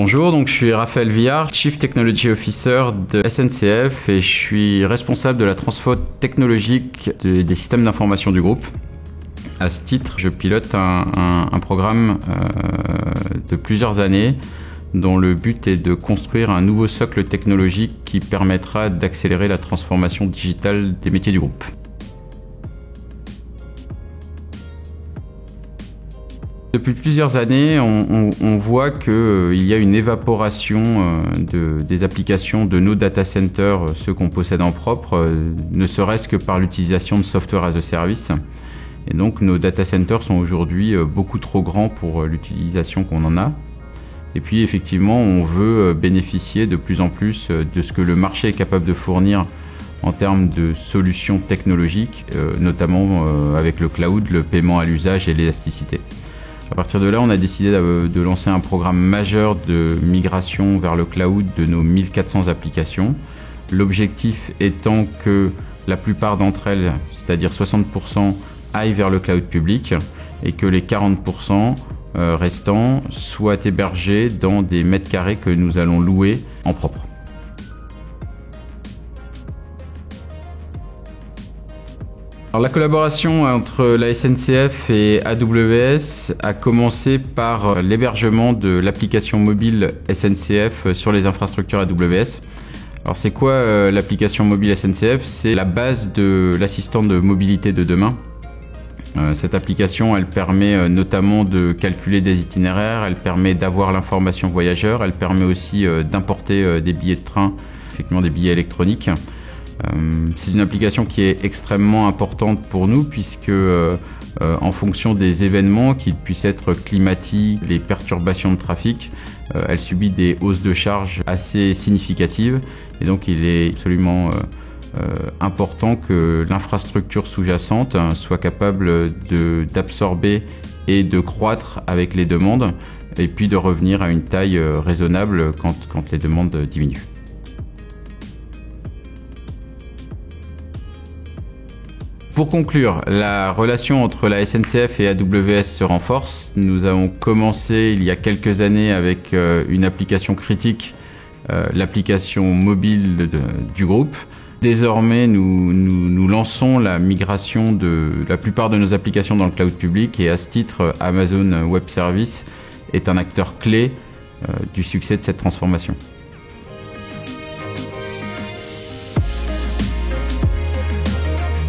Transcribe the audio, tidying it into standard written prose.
Bonjour, donc je suis Raphaël Villard, Chief Technology Officer de SNCF et je suis responsable de la transfo technologique des systèmes d'information du groupe. À ce titre, je pilote un programme de plusieurs années dont le but est de construire un nouveau socle technologique qui permettra d'accélérer la transformation digitale des métiers du groupe. Depuis plusieurs années, on voit qu'il y a une évaporation des applications de nos data centers, ceux qu'on possède en propre, ne serait-ce que par l'utilisation de software as a service. Et donc nos data centers sont aujourd'hui beaucoup trop grands pour l'utilisation qu'on en a. Et puis effectivement, on veut bénéficier de plus en plus de ce que le marché est capable de fournir en termes de solutions technologiques, notamment avec le cloud, le paiement à l'usage et l'élasticité. À partir de là, on a décidé de lancer un programme majeur de migration vers le cloud de nos 1400 applications. L'objectif étant que la plupart d'entre elles, c'est-à-dire 60%, aillent vers le cloud public et que les 40% restants soient hébergés dans des mètres carrés que nous allons louer en propre. Alors, la collaboration entre la SNCF et AWS a commencé par l'hébergement de l'application mobile SNCF sur les infrastructures AWS. Alors c'est quoi l'application mobile SNCF? C'est la base de l'assistant de mobilité de demain. Cette application, elle permet notamment de calculer des itinéraires, elle permet d'avoir l'information voyageur, elle permet aussi d'importer des billets de train, effectivement des billets électroniques. C'est une application qui est extrêmement importante pour nous puisque en fonction des événements, qu'ils puissent être climatiques, les perturbations de trafic, elle subit des hausses de charges assez significatives et donc il est absolument important que l'infrastructure sous-jacente soit capable d'absorber et de croître avec les demandes et puis de revenir à une taille raisonnable quand les demandes diminuent. Pour conclure, la relation entre la SNCF et AWS se renforce. Nous avons commencé il y a quelques années avec une application critique, l'application mobile du groupe. Désormais, nous lançons la migration de la plupart de nos applications dans le cloud public et à ce titre, Amazon Web Services est un acteur clé du succès de cette transformation.